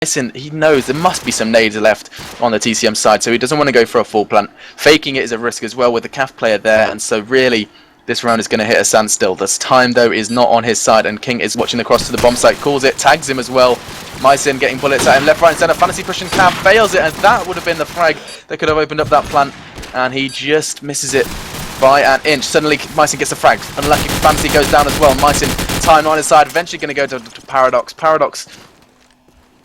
Listen, he knows there must be some nades left on the TCM side, so he doesn't want to go for a full plant. Faking it is a risk as well with the CAF player there, and so really this round is going to hit a standstill. This time though is not on his side, and King is watching across to the bomb site, calls it, tags him as well. Mycin getting bullets at him left, right and centre. Fantasy pushing CAF, fails it, and that would have been the frag that could have opened up that plant, and he just misses it by an inch. Suddenly Mycin gets the frag. Unlucky, Pansy goes down as well. Mycin time on his side, eventually going to go to Paradox. Paradox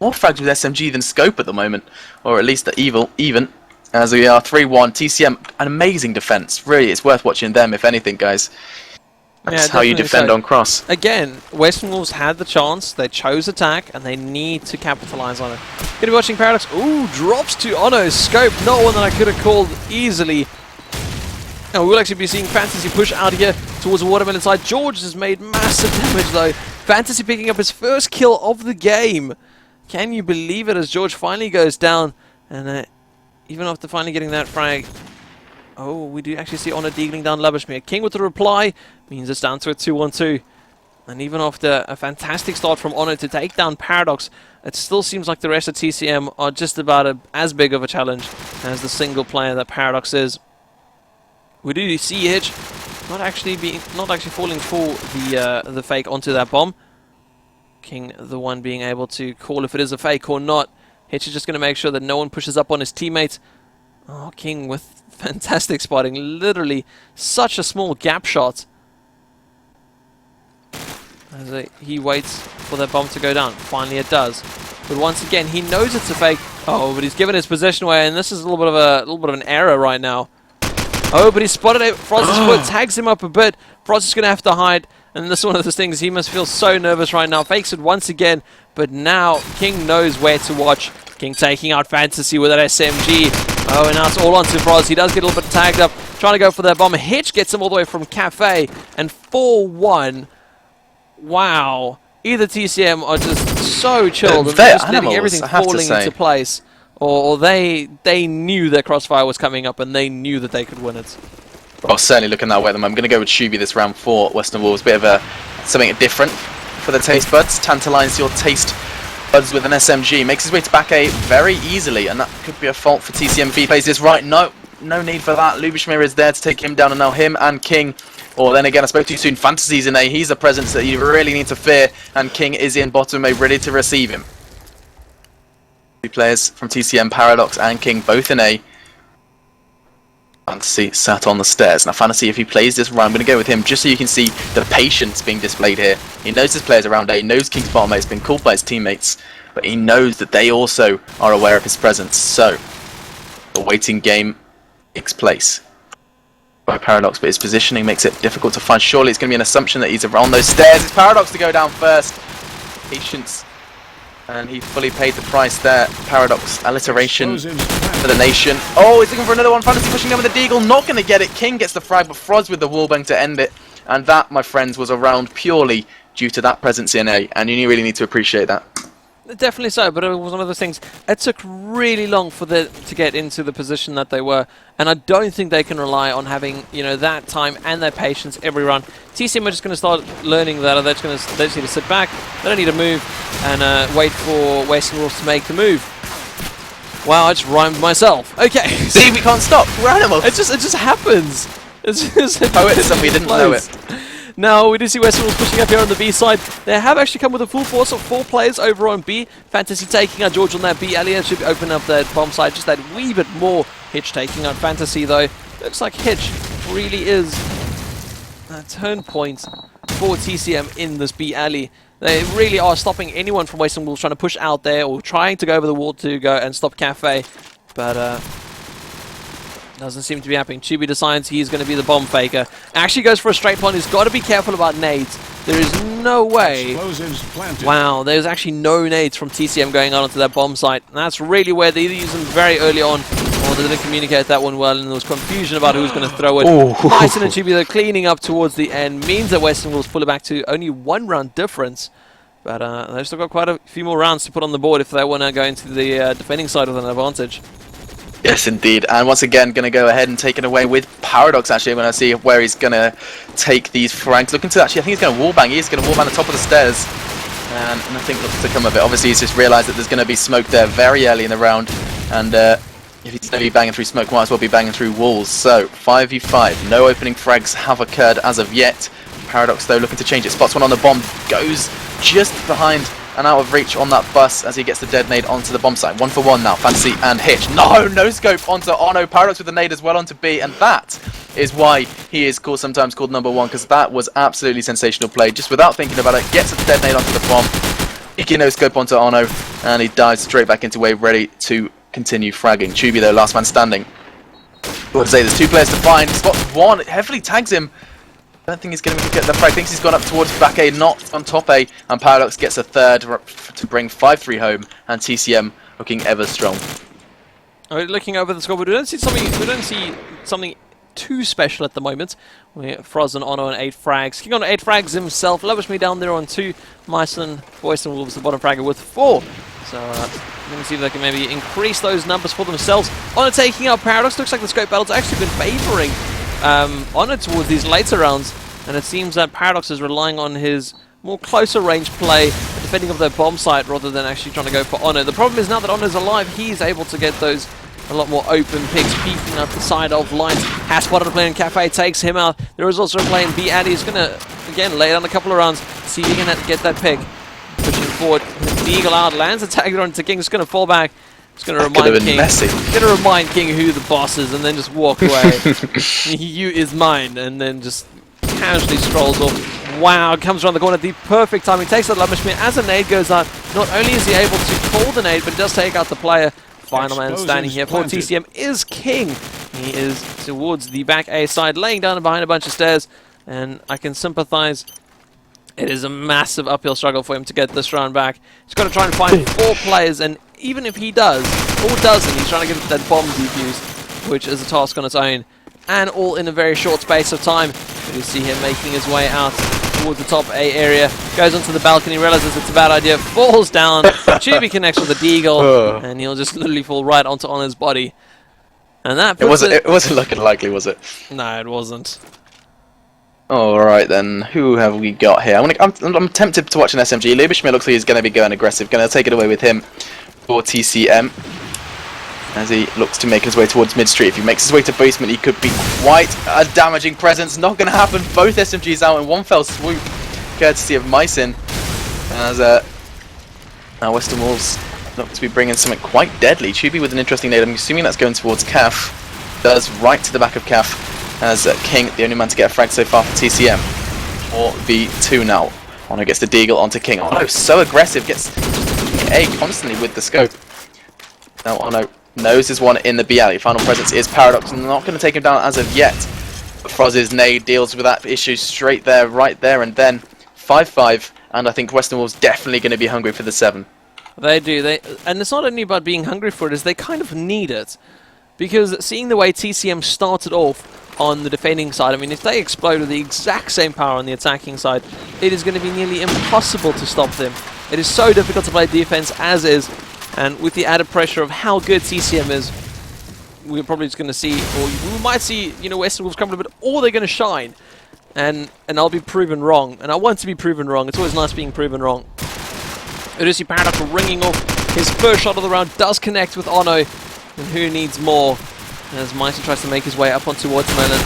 more frags with SMG than Scope at the moment, or at least the even, as we are 3-1. TCM, an amazing defense. Really, it's worth watching them, if anything, guys. That's how you defend on cross. Again, Western Wolves had the chance, they chose attack, and they need to capitalize on it. Gonna be watching Paradox. Ooh, drops to Ono. Scope, not one that I could have called easily. And we'll actually be seeing Fantasy push out here towards the watermelon side. George has made massive damage though. Fantasy picking up his first kill of the game. Can you believe it, as George finally goes down, and even after finally getting that frag, oh, we do actually see Honor deagling down Labishmere. King with the reply means it's down to a 2-1-2. And even after a fantastic start from Honor to take down Paradox, it still seems like the rest of TCM are just about as big of a challenge as the single player that Paradox is. We do see Hitch not actually falling for the fake onto that bomb. King the one being able to call if it is a fake or not. Hitch is just going to make sure that no one pushes up on his teammates. Oh, King with fantastic spotting. Literally such a small gap shot. As he waits for that bomb to go down. Finally it does. But once again, he knows it's a fake. Oh, but he's given his position away, and this is a little bit of an error right now. Oh, but he spotted it. Frost's foot tags him up a bit. Frost is going to have to hide. And this is one of those things, he must feel so nervous right now. Fakes it once again, but now King knows where to watch. King taking out Fantasy with that SMG. Oh, and now it's all onto Frost. He does get a little bit tagged up, trying to go for that bomb. Hitch gets him all the way from Cafe, and 4-1. Wow. Either TCM are just so chilled and just letting everything falling into place, or they knew their crossfire was coming up and they knew that they could win it. Well, certainly looking that way at them. I'm going to go with Shuby this round for Western Wolves. Bit of something different for the taste buds. Tantalise your taste buds with an SMG. Makes his way to back A very easily, and that could be a fault for TCM if he plays this right. No need for that. Lubishmir is there to take him down, and now him and King. Or then again, I spoke too soon. Fantasy's in A. He's a presence that you really need to fear, and King is in bottom A, ready to receive him. Two players from TCM, Paradox and King, both in A. Fantasy sat on the stairs. Now Fantasy, if he plays this round, I'm going to go with him just so you can see the patience being displayed here. He knows his players around A, he knows King's bottom A, it's been called by his teammates, but he knows that they also are aware of his presence. So, the waiting game takes place by Paradox, but his positioning makes it difficult to find. Surely it's going to be an assumption that he's around those stairs. It's Paradox to go down first. Patience. And he fully paid the price there. Paradox, alliteration for the nation. Oh, he's looking for another one. Fantasy pushing down with the deagle. Not going to get it. King gets the frag, but Froz with the wallbang to end it. And that, my friends, was a round purely due to that presence in A. And you really need to appreciate that. Definitely so, but it was one of those things. It took really long for them to get into the position that they were, and I don't think they can rely on having, you know, that time and that patience every run. TCM are just going to start learning that, they just need to sit back, they don't need to move, and wait for Western Wolves to make the move. Wow, I just rhymed myself. Okay. See, we can't stop. We're animals. It just happens. It's just poets, and we didn't know it. Now, we do see Western Wolves pushing up here on the B side. They have actually come with a full force of 4 players over on B. Fantasy taking out George on that B. Elliot should open up that bomb side just that wee bit more. Hitch taking out Fantasy, though. Looks like Hitch really is a turn point for TCM in this B alley. They really are stopping anyone from Western Wolves trying to push out there or trying to go over the wall to go and stop Cafe. But, doesn't seem to be happening. Chibi decides he's going to be the bomb faker. Actually goes for a straight point. He's got to be careful about nades. There is no way. Wow, there's actually no nades from TCM going on onto that bomb site. And that's really where they either use them very early on, or they didn't communicate that one well, and there was confusion about who's going to throw it. Mycin and Chibi, they're cleaning up towards the end. Means that Western Wolves pull it back to only 1 round difference. But they've still got quite a few more rounds to put on the board if they want to go into the defending side with an advantage. Yes, indeed. And once again, going to go ahead and take it away with Paradox, actually. I'm going to see where he's going to take these frags. Looking to actually, I think he's going to wallbang. He's going to wallbang the top of the stairs. and nothing looks to come of it. Obviously, he's just realised that there's going to be smoke there very early in the round, and if he's going to be banging through smoke, might as well be banging through walls. So 5v5, no opening frags have occurred as of yet. Paradox though looking to change it, spots one on the bomb, goes just behind and out of reach on that bus as he gets the detonate onto the bomb site. 1-for-1 now, Pansy and Hitch. No scope onto Ono, Paradox with the nade as well onto B, and that is why he is sometimes called number one, because that was absolutely sensational play. Just without thinking about it, gets a detonate onto the bomb, Icky no scope onto Ono, and he dives straight back into wave, ready to continue fragging. Chubi though, last man standing. I would say there's two players to find, spots one, heavily tags him. I don't think he's going to get the frag. Thinks he's gone up towards back A, not on top A, and Paradox gets a third to bring 5-3 home, and TCM looking ever strong. Looking over the scoreboard, we don't see something too special at the moment. We're Frozen, Ono on 8 frags. King on 8 frags himself. Lavish me down there on 2. Myson, Boyce and Wolves, the bottom fragger with 4. So we're going to see if they can maybe increase those numbers for themselves. Ono taking out Paradox. Looks like the scope battle's actually been favouring Ono towards these later rounds, and it seems that Paradox is relying on his more closer range play, defending of their bomb site rather than actually trying to go for Ono. The problem is now that Ono's alive, he's able to get those a lot more open picks, peeking up the side of lines. Has spotted a player in Cafe, takes him out. There is also a player in B. Addy is going to, again, lay down a couple of rounds, see if he can get that pick. Pushing forward, the Eagle out, lands a tag onto King, just going to fall back. Just going to remind King. Going to remind King who the boss is, and then just walk away. You is mine, and then just casually strolls off. Wow, comes around the corner at the perfect time. He takes that Lamashmir as a nade goes out. Not only is he able to call the nade, but he does take out the player. Final man standing here for TCM is King. He is towards the back A side, laying down behind a bunch of stairs, and I can sympathize. It is a massive uphill struggle for him to get this round back. He's got to try and find 4 players, and even if he does, or doesn't, he's trying to get that bomb defused, which is a task on its own, and all in a very short space of time. You see him making his way out towards the top A area, goes onto the balcony, realizes it's a bad idea, falls down, Chubi connects with the Deagle, and he'll just literally fall right onto Honor's body. And that it wasn't looking likely, was it? No, it wasn't. Alright then, who have we got here? I'm tempted to watch an SMG. Lieberschmidt looks like he's going to be going aggressive, going to take it away with him for TCM. As he looks to make his way towards mid-street. If he makes his way to basement, he could be quite a damaging presence. Not going to happen. Both SMGs out in one fell swoop, courtesy of Myson. As now Western Wolves look to be bringing something quite deadly. Chubi with an interesting nade. I'm assuming that's going towards Kaf. Does right to the back of Kaf. As King, the only man to get a frag so far for TCM. 4v2 now. Ono gets the Deagle onto King. Ono so aggressive, gets A constantly with the scope. Now Ono knows his one in the B alley. Final presence is Paradox. Not going to take him down as of yet. But Froz's nade deals with that issue straight there, right there, and then 5-5. And I think Western Wolves definitely going to be hungry for the 7. They do. And it's not only about being hungry for it, is they kind of need it. Because seeing the way TCM started off on the defending side, I mean, if they explode with the exact same power on the attacking side, it is going to be nearly impossible to stop them. It is so difficult to play defense as is, and with the added pressure of how good TCM is, we're probably just going to see, or we might see, you know, Western Wolves crumble a bit, or they're going to shine, and I'll be proven wrong, and I want to be proven wrong. It's always nice being proven wrong. Odyssey Paradox ringing off his first shot of the round, does connect with Ono, and who needs more? As Mighty tries to make his way up onto Watermelon.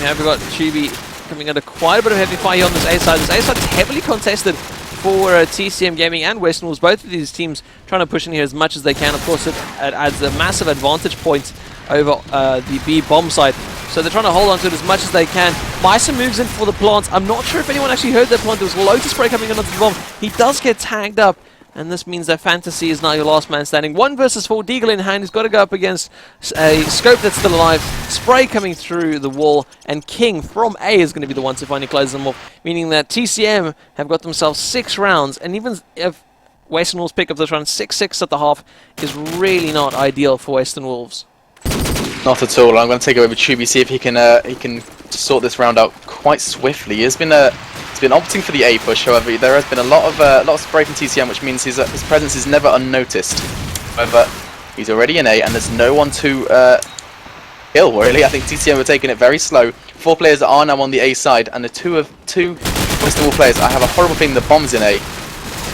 We have got Chubi coming under quite a bit of heavy fire here on this A side. This A side is heavily contested for TCM-Gaming and Western Wolves. Both of these teams trying to push in here as much as they can. Of course, it adds a massive advantage point over the B bomb site. So they're trying to hold on to it as much as they can. Myson moves in for the plant. I'm not sure if anyone actually heard that plant. There was Lotus Spray coming in onto the bomb. He does get tagged up. And this means that Fantasy is now your last man standing. 1 versus 4, Deagle in hand. He's got to go up against a scope that's still alive. Spray coming through the wall. And King from A is going to be the one to finally close them off. Meaning that TCM have got themselves 6 rounds. And even if Western Wolves pick up this round, 6-6 at the half is really not ideal for Western Wolves. Not at all. I'm going to take it over Chubi, see if he can sort this round out quite swiftly. He's been opting for the A push. However, there has been a lot of spray from TCM, which means his presence is never unnoticed. However, he's already in A, and there's no one to kill. Really, I think TCM are taking it very slow. 4 players are now on the A side, and the two Western Wolves players. I have a horrible feeling the bomb's in A.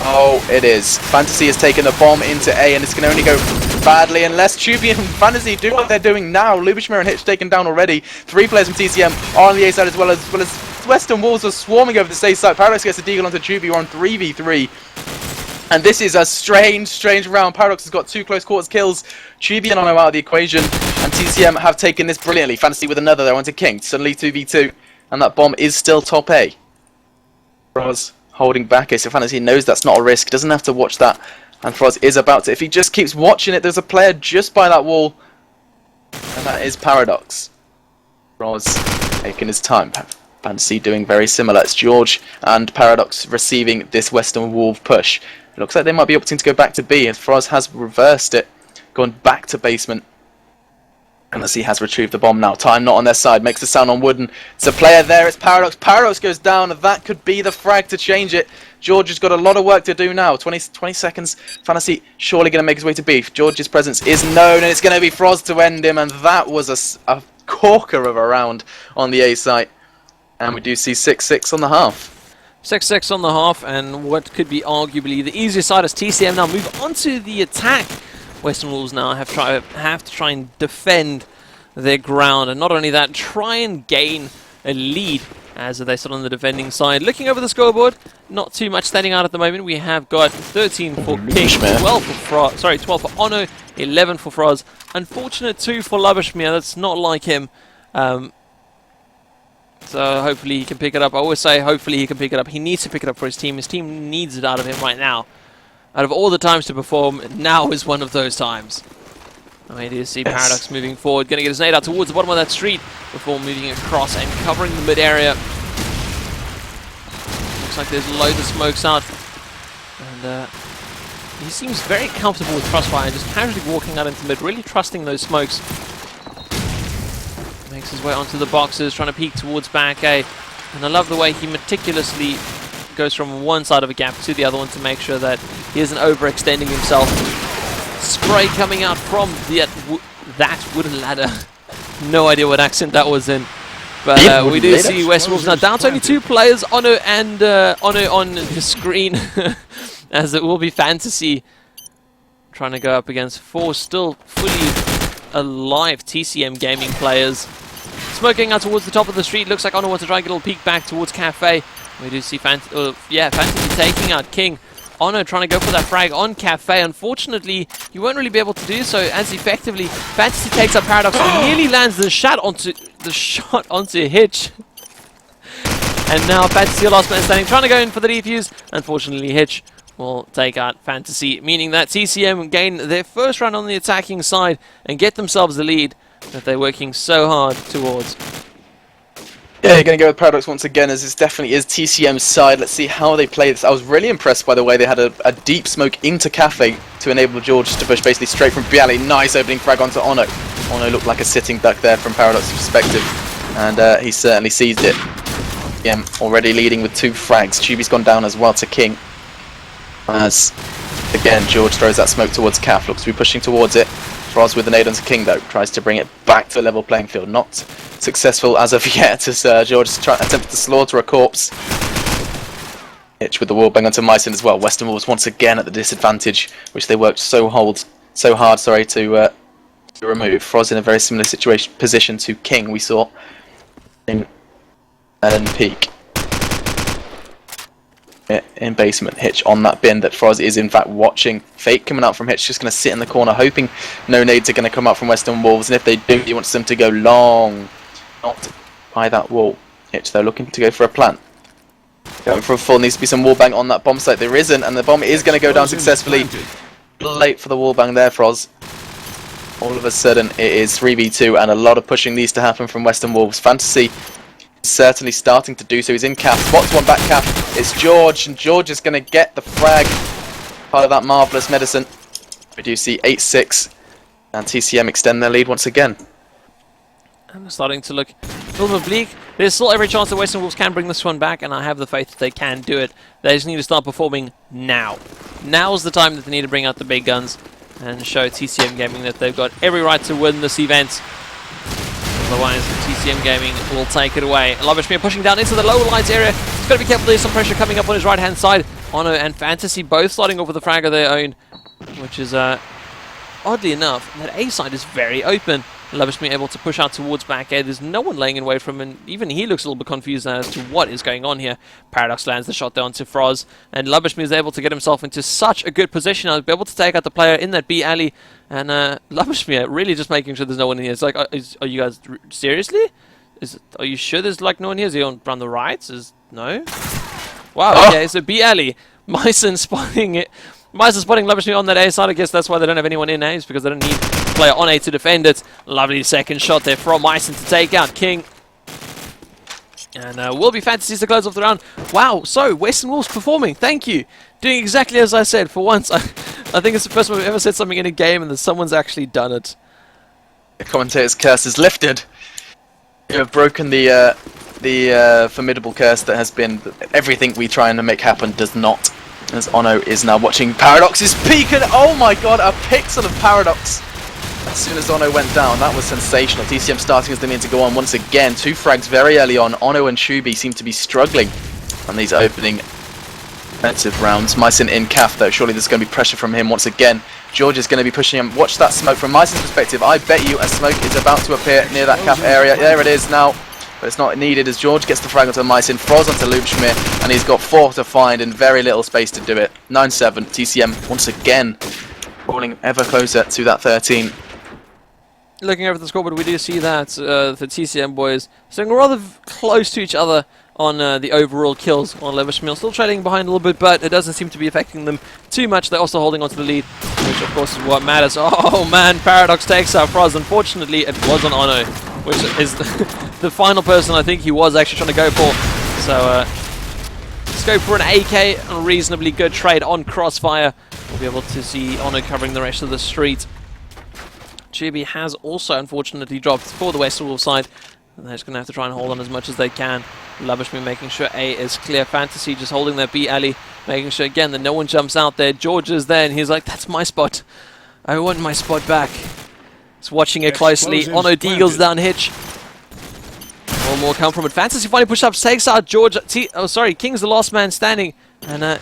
Oh, it is. Fantasy has taken the bomb into A, and it's going to only go badly unless Tubi and Fantasy do what they're doing now. Lubishmir and Hitch taken down already. 3 players from TCM are on the A side as well as Western Wolves are swarming over the A side. Paradox gets a deagle onto Tubi. We're on 3v3. And this is a strange round. Paradox has got 2 close quarters kills. Tubi and Ono out of the equation. And TCM have taken this brilliantly. Fantasy with another. They're onto King. Suddenly 2v2. And that bomb is still top A. Froz holding back A, so Fantasy knows that's not a risk. Doesn't have to watch that. And Froz is about to. If he just keeps watching it, there's a player just by that wall. And that is Paradox. Froz taking his time. Pansy doing very similar. It's George and Paradox receiving this Western Wolf push. It looks like they might be opting to go back to B, as Froz has reversed it, gone back to basement. And as he has retrieved the bomb now. Time not on their side, makes a sound on Wooden. It's a player there, it's Paradox. Paradox goes down, and that could be the frag to change it. George has got a lot of work to do now. 20 seconds. Fantasy surely going to make his way to B. George's presence is known, and it's going to be Froz to end him, and that was a corker of a round on the A site. And we do see 6-6 on the half. 6-6 on the half, and what could be arguably the easier side as TCM now move on to the attack. Western Wolves now have to try and defend their ground, and not only that, try and gain a lead as they sit on the defending side. Looking over the scoreboard, not too much standing out at the moment. We have got 13 for King, 12 for Ono, 11 for Froz. Unfortunate 2 for Lubishmir. That's not like him. So hopefully he can pick it up. I always say hopefully he can pick it up. He needs to pick it up for his team. His team needs it out of him right now. Out of all the times to perform, now is one of those times. And we do see Paradox moving forward, going to get his nade out towards the bottom of that street before moving across and covering the mid area. Looks like there's loads of smokes out. And he seems very comfortable with crossfire, just casually walking out into mid, really trusting those smokes. Makes his way onto the boxes, trying to peek towards back A. And I love the way he meticulously goes from one side of a gap to the other one to make sure that he isn't overextending himself. Spray coming out from that wooden ladder. No idea what accent that was in. But we do see West Wolves now down to only 2 players, Ono and Ono on the screen, as it will be Fantasy trying to go up against 4 still fully alive TCM-Gaming players. Smoking out towards the top of the street. Looks like Ono wants to try and get a little peek back towards Cafe. We do see Fantasy taking out King. Ono trying to go for that frag on Cafe. Unfortunately, you won't really be able to do so as effectively. Fantasy takes out Paradox and nearly lands the shot onto Hitch. And now Fantasy, last man standing, trying to go in for the defuse. Unfortunately, Hitch will take out Fantasy, meaning that TCM gain their first round on the attacking side and get themselves the lead that they're working so hard towards. Yeah, you're going to go with Paradox once again, as this definitely is TCM's side. Let's see how they play this. I was really impressed by the way they had a deep smoke into Cafe to enable George to push basically straight from Bialy. Nice opening frag onto Ono. Ono looked like a sitting duck there from Paradox's perspective, and he certainly seized it. Yeah, already leading with 2 frags. Tubi's gone down as well to King. As, again, George throws that smoke towards Caf. Looks to be pushing towards it. Froz with the nade onto King, though. Tries to bring it back to a level playing field. Not successful as of yet, as George attempted to slaughter a corpse. Hitch with the wallbang onto Myson as well. Western Wolves once again at the disadvantage, which they worked so hard to remove. Froz in a very similar position to King we saw in peak. In basement, Hitch on that bin that Froz is in fact watching. Fake coming out from Hitch, just going to sit in the corner hoping no nades are going to come out from Western Wolves, and if they do, he wants them to go long, not by that wall. Hitch though looking to go for a plant. Going for a full, needs to be some wallbang on that bomb site. There isn't, and the bomb is going to go down successfully. Late for the wallbang there, Froz. All of a sudden it is 3v2 and a lot of pushing needs to happen from Western Wolves. Fantasy certainly starting to do so. He's in Cap, spots one back Cap. It's George, and George is going to get the frag. Part of that marvellous medicine. We do see 8-6, and TCM extend their lead once again. I'm starting to look a little bit bleak. There's still every chance that Western Wolves can bring this one back, and I have the faith that they can do it. They just need to start performing now. Now's the time that they need to bring out the big guns and show TCM-Gaming that they've got every right to win this event. Otherwise, TCM-Gaming will take it away. Lubishmir pushing down into the lower lights area. He's got to be careful, there's some pressure coming up on his right-hand side. Ono and Fantasy both starting off with a frag of their own, which is, oddly enough, that A side is very open. Lavishmi able to push out towards back A. There's no one laying in wait for him, and even he looks a little bit confused as to what is going on here. Paradox lands the shot down to Froz, and Lavishmi is able to get himself into such a good position now to be able to take out the player in that B alley, and Lavishmi really just making sure there's no one in here. It's like, are you guys seriously? Are you sure there's like no one here? Is he on the right? No? Wow, okay, so B alley. Myson spotting it. Myson spotting Lavishmi on that A side. I guess that's why they don't have anyone in A, is because they don't need a player on A to defend it. Lovely second shot there from Myson to take out King. And will be Fantasies to close off the round. Wow, so Western Wolves performing. Thank you. Doing exactly as I said. For once, I think it's the first time I've ever said something in a game and that someone's actually done it. The commentator's curse is lifted. You have broken the formidable curse that has been everything we try and make happen does not. As Ono is now watching Paradox's peak, and oh my god, a pixel of Paradox as soon as Ono went down. That was sensational. TCM starting as they need to go on once again. 2 frags very early on. Ono and Shubi seem to be struggling on these opening offensive rounds. Myson in Caf though, surely there's going to be pressure from him once again. George is going to be pushing him. Watch that smoke from Myson's perspective. I bet you a smoke is about to appear near that Caf area. There it is now. But it's not needed as George gets the frag onto Myson, Froz onto Lubschmidt, and he's got 4 to find and very little space to do it. 9-7, TCM once again falling ever closer to that 13. Looking over the scoreboard, we do see that the TCM boys sitting rather close to each other on the overall kills on Lavishmi. Still trailing behind a little bit, but it doesn't seem to be affecting them too much. They're also holding on to the lead, which of course is what matters. Oh man, Paradox takes out Froz. Unfortunately, it was on Ono, which is the final person I think he was actually trying to go for. So let's go for an AK, a reasonably good trade on Crossfire. We'll be able to see Ono covering the rest of the street. Chibi has also unfortunately dropped for the Western Wolf side. And they're just going to have to try and hold on as much as they can. Lavishmi making sure A is clear. Fantasy just holding their B alley, making sure again that no one jumps out there. George is there and he's like, that's my spot. I want my spot back. He's watching it closely. Ono deagles down Hitch. One more come from it. Fantasy finally pushed up, takes out George. King's the last man standing. And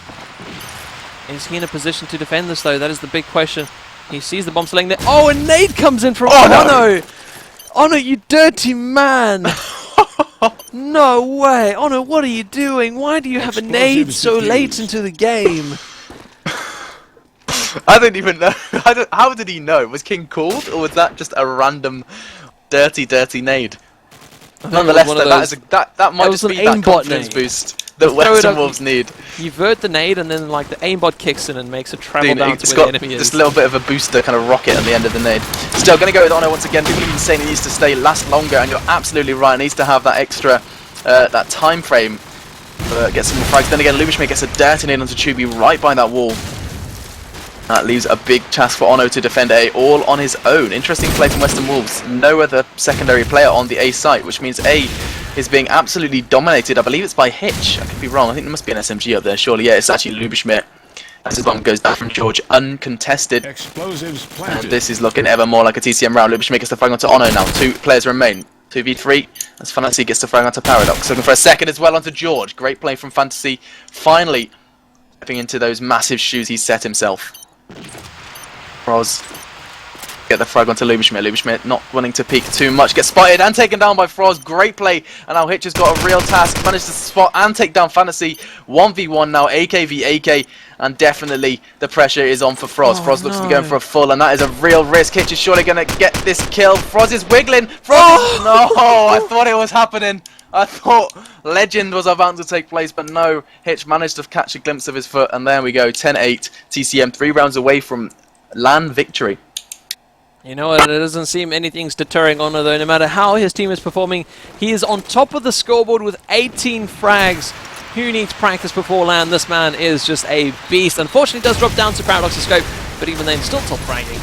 is he in a position to defend this though? That is the big question. He sees the bomb sling there. Oh, a nade comes in from Ono! No. Ono, you dirty man! No way! Ono, what are you doing? Why do you have a nade so late into the game? I don't even know. How did he know? Was King called, or was that just a random dirty nade? Nonetheless, that might just be that confidence boost that Western Wolves need. You vert the nade and then like the aimbot kicks in and makes it travel down to where the enemy is. Just a little bit of a booster kind of rocket at the end of the nade. Still going to go with Ono once again. People have been saying he needs to last longer, and you're absolutely right. He needs to have that extra, that time frame to get some more frags. Then again, Lubishmidt gets a dirty nade onto Chubi right by that wall. That leaves a big task for Ono to defend A all on his own. Interesting play from Western Wolves. No other secondary player on the A site, which means A is being absolutely dominated. I believe it's by Hitch. I could be wrong. I think there must be an SMG up there. Surely, yeah, it's actually Lubishmidt. As his bomb goes down from George, uncontested. Explosives planted. And this is looking ever more like a TCM round. Lubishmidt gets the frag onto Ono now. 2 players remain. 2v3. As Fantasy gets the frag onto Paradox. Looking for a second as well onto George. Great play from Fantasy. Finally stepping into those massive shoes he set himself. Froz get the frag onto Lubishmidt. Lubishmidt not wanting to peek too much. Gets spotted and taken down by Froz. Great play. And now Hitch has got a real task. Managed to spot and take down Fantasy. 1v1 now. AK v AK. And definitely the pressure is on for Froz. Froz looks to be going for a full. And that is a real risk. Hitch is surely going to get this kill. Froz is wiggling. Froz! No! I thought it was happening. I thought legend was about to take place, but no. Hitch managed to catch a glimpse of his foot, and there we go. 10-8. TCM 3 rounds away from LAN victory. You know what, it doesn't seem anything's deterring Ono though. No matter how his team is performing, he is on top of the scoreboard with 18 frags. Who needs practice before LAN? This man is just a beast. Unfortunately, it does drop down to Paradox's scope, but even then, still top fragging.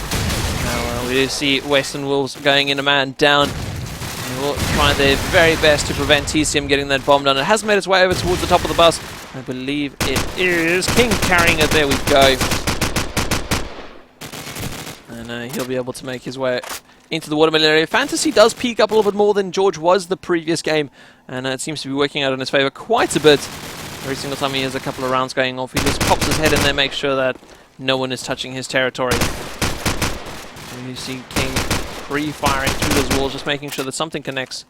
Now we do see Western Wolves going in a man down. They will try their very best to prevent TCM getting that bomb done. It has made its way over towards the top of the bus. I believe it is King carrying it. There we go. And he'll be able to make his way into the watermelon area. Fantasy does peak up a little bit more than George was the previous game, and it seems to be working out in his favor quite a bit. Every single time he has a couple of rounds going off, he just pops his head in there, makes sure that no one is touching his territory. And you see King pre-firing through those walls, just making sure that something connects.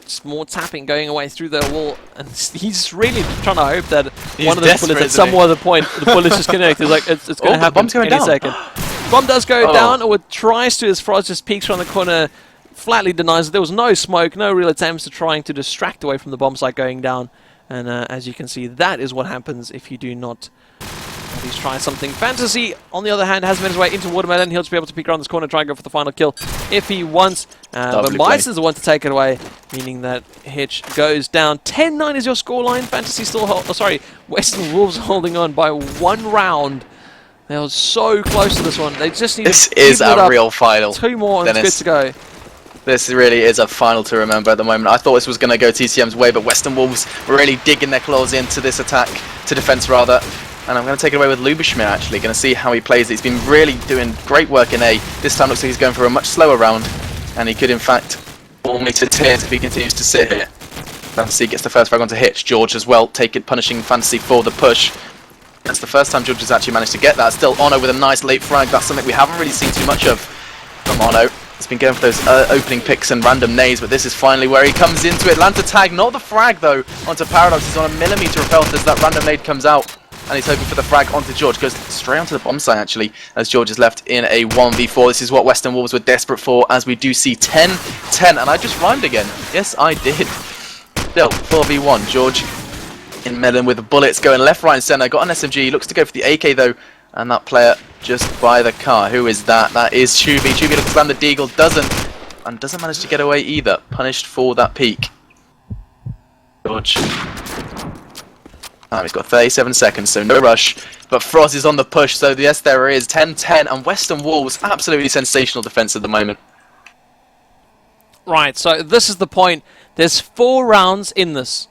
Just more tapping going away through the wall, and he's really trying to hope that one of those bullets at some other point, the bullet's just connected. Like it's going to happen any second. Bomb does go down, or tries to, as Froz just peeks around the corner, flatly denies it. There was no smoke, no real attempts to trying to distract away from the bomb site going down. And as you can see, that is what happens if you do not at least try something. Fantasy, on the other hand, has made his way into Watermelon. He'll just be able to peek around this corner, try and go for the final kill if he wants. But Myson's the one to take it away, meaning that Hitch goes down. 10-9 is your scoreline. Fantasy still Western Wolves holding on by 1 round. They were so close to this one. They just need this to is a up. real final. 2 more and it's good to go. This really is a final to remember at the moment. I thought this was going to go TCM's way, but Western Wolves were really digging their claws into this attack, to defense rather. And I'm going to take it away with Lubishmir actually. Going to see how he plays it. He's been really doing great work in A. This time looks like he's going for a much slower round. And he could in fact fall me to tears if he continues to sit here. Fantasy gets the first frag onto Hitch. George as well, punishing Fantasy for the push. That's the first time George has actually managed to get that. Still Ono with a nice late frag. That's something we haven't really seen too much of from Ono. He's been going for those opening picks and random nades, but this is finally where he comes into it. Atlanta tag, not the frag though, onto Paradox. He's on a millimeter of health as that random nade comes out. And he's hoping for the frag onto George. Goes straight onto the bomb site actually, as George is left in a 1v4. This is what Western Wolves were desperate for, as we do see 10-10. And I just rhymed again. Yes, I did. Still, 4v1. George in melon with the bullets going left, right and centre. Got an SMG. He looks to go for the AK though. And that player just by the car. Who is that? That is Chuby. Chuby looks to slam the deagle. Doesn't manage to get away either. Punished for that peek. George. He's got 37 seconds, so no rush. But Froz is on the push, so yes, there is 10-10. And Western Wolves, absolutely sensational defense at the moment. Right, so this is the point. There's 4 rounds in this.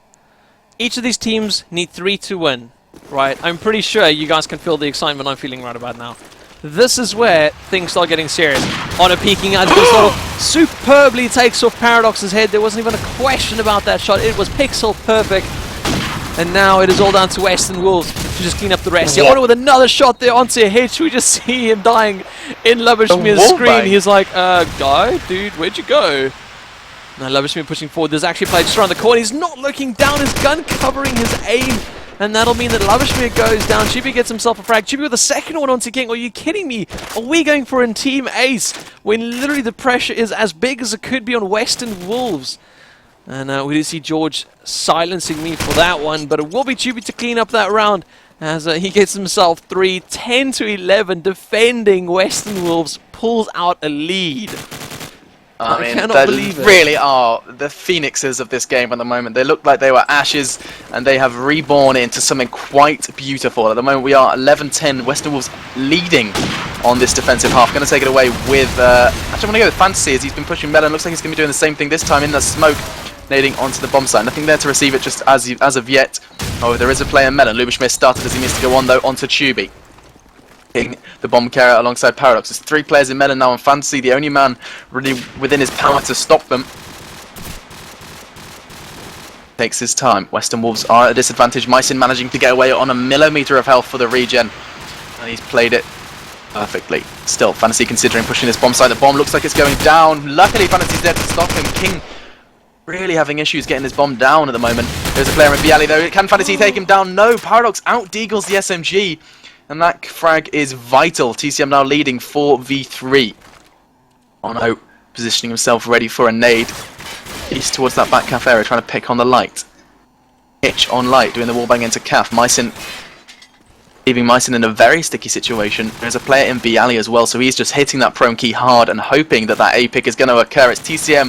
Each of these teams need 3 to win. Right, I'm pretty sure you guys can feel the excitement I'm feeling right about now. This is where things start getting serious. Ono peeking out, sort of superbly takes off Paradox's head. There wasn't even a question about that shot. It was pixel perfect. And now it is all down to Western Wolves to just clean up the rest. Yeah, Ono with another shot there onto a Hitch. We just see him dying in Lubishmir's screen. He's like, guy, dude, where'd you go? Now Lubishmir pushing forward. There's actually a player just around the corner. He's not looking down. His gun covering his aim. And that'll mean that Lubishmir goes down. Chibi gets himself a frag. Chibi with the second one onto King. Are you kidding me? Are we going for a team ace when literally the pressure is as big as it could be on Western Wolves? And we do see George silencing me for that one. But it will be Chibi to clean up that round as he gets himself 3. 10-11 defending Western Wolves. Pulls out a lead. I mean, they really are the phoenixes of this game at the moment. They look like they were ashes, and they have reborn into something quite beautiful. At the moment, we are 11-10. Western Wolves leading on this defensive half. Going to take it away with... actually, I'm going to go with Fantasy, as he's been pushing Melon. Looks like he's going to be doing the same thing this time in the smoke, nading onto the bomb site. Nothing there to receive it just as of yet. Oh, there is a player, Melon. Lubishmir started as he needs to go on, though, onto Chuby. The bomb carrier alongside Paradox. There's 3 players in Melon now on Fantasy, the only man really within his power to stop them. Takes his time. Western Wolves are at a disadvantage. Myson managing to get away on a millimeter of health for the regen. And he's played it perfectly. Still, Fantasy considering pushing this bomb site. The bomb looks like it's going down. Luckily, Fantasy's there to stop him. King really having issues getting his bomb down at the moment. There's a player in Bialy though. Can Fantasy take him down? No. Paradox out-deagles the SMG. And that frag is vital. TCM now leading 4v3. Ono positioning himself ready for a nade. East towards that back calf area, trying to pick on the light. Hitch on light, doing the wallbang into calf. Myson, leaving Myson in a very sticky situation. There's a player in Bialy as well, so he's just hitting that prone key hard and hoping that that A pick is going to occur. It's TCM,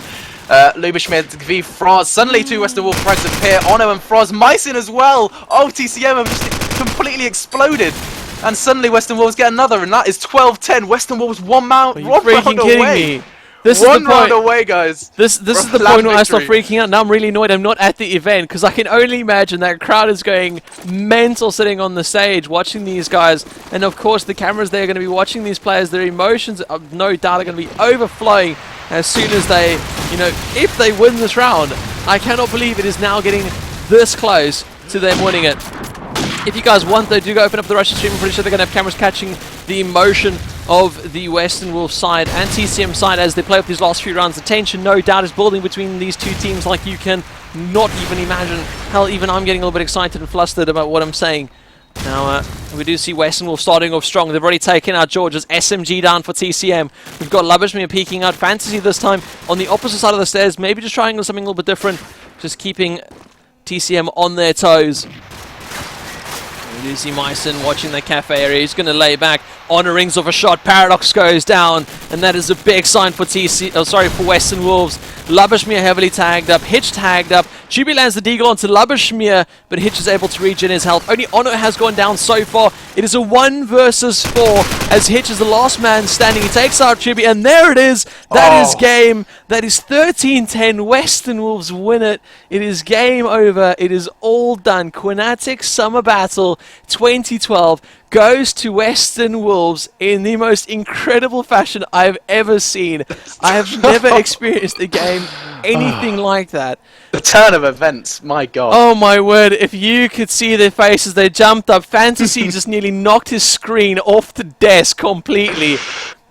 Lubishmir v Froz. Suddenly 2 Western Wolf frags appear. Ono and Froz. Myson as well. Oh, TCM have just completely exploded. And suddenly Western Wolves get another, and that is 12-10. Western Wolves one round away. Me? This one is the point. round away, guys. This is the point where I start freaking out. Now I'm really annoyed I'm not at the event, because I can only imagine that crowd is going mental sitting on the stage watching these guys. And of course the cameras there are going to be watching these players. Their emotions, no doubt, are going to be overflowing as soon as they, if they win this round. I cannot believe it is now getting this close to them winning it. If you guys want, though, do go open up the Russian stream. I'm pretty sure they're going to have cameras catching the motion of the Western Wolves side and TCM side as they play up these last few rounds. The tension, no doubt, is building between these two teams like you can not even imagine. Hell, even I'm getting a little bit excited and flustered about what I'm saying. Now, we do see Western Wolves starting off strong. They've already taken out George's SMG down for TCM. We've got Lubishmir peeking out. Fantasy this time on the opposite side of the stairs. Maybe just trying something a little bit different. Just keeping TCM on their toes. We do see Myson watching the cafe area. He's going to lay back. Honor rings off a shot. Paradox goes down. And that is a big sign for for Western Wolves. Lubishmir heavily tagged up. Hitch tagged up. Chubi lands the deagle onto Lubishmir, but Hitch is able to regen his health. Only Ono has gone down so far. It is a 1 versus 4 as Hitch is the last man standing. He takes out Chubi, and there it is. That is game. That is 13-10. Western Wolves win it. It is game over. It is all done. Qnatek Summer Battle 2012 goes to Western Wolves in the most incredible fashion I've ever seen. I have never experienced a game anything like that. The turn of events, my god. Oh my word, if you could see their faces, they jumped up. Fantasy just nearly knocked his screen off the desk completely.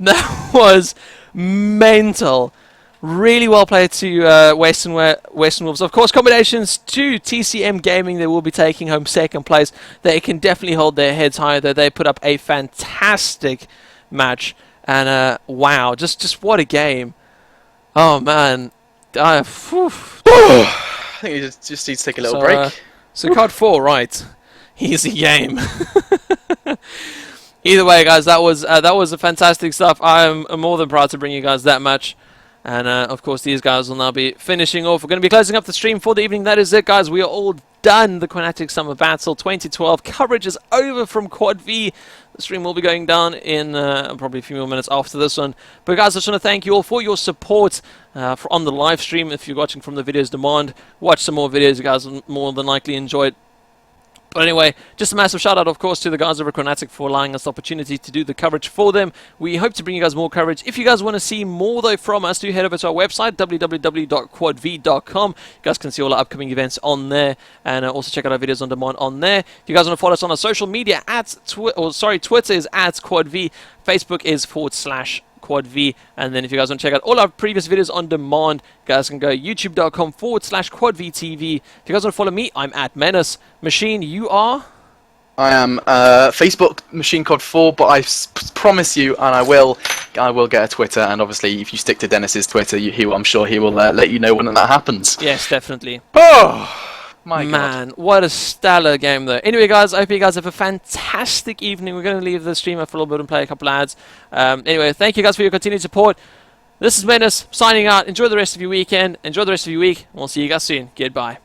That was mental. Really well played to Western Wolves. Of course, combinations to TCM-Gaming, they will be taking home second place. They can definitely hold their heads high, though. They put up a fantastic match. And wow, just what a game. Oh, man. I think you just need to take a little break. So card 4, right. Easy game. Either way, guys, that was a fantastic stuff. I'm more than proud to bring you guys that match. And, of course, these guys will now be finishing off. We're going to be closing up the stream for the evening. That is it, guys. We are all done. The Qnatek Summer Battle 2012 coverage is over from Quad V. The stream will be going down in probably a few more minutes after this one. But, guys, I just want to thank you all for your support on the live stream. If you're watching from the video's demand, watch some more videos. You guys will more than likely enjoy it. But anyway, just a massive shout out, of course, to the guys over at Qnatek for allowing us the opportunity to do the coverage for them. We hope to bring you guys more coverage. If you guys want to see more, though, from us, do head over to our website, www.quadv.com. You guys can see all our upcoming events on there, and also check out our videos on demand on there. If you guys want to follow us on our social media, Twitter is @QuadV, Facebook is /Quad V, and then if you guys want to check out all our previous videos on demand, you guys can go youtube.com/QuadVTV. If you guys want to follow me, I'm @Menace. Machine, you are? I am Facebook Machine Cod 4, but I promise you, and I will get a Twitter, and obviously if you stick to Dennis's Twitter, I'm sure he will let you know when that happens. Yes, definitely. Oh! My Man, what a stellar game, though. Anyway, guys, I hope you guys have a fantastic evening. We're going to leave the stream up for a little bit and play a couple ads. Anyway, thank you guys for your continued support. This is Menace, signing out. Enjoy the rest of your weekend. Enjoy the rest of your week. We'll see you guys soon. Goodbye.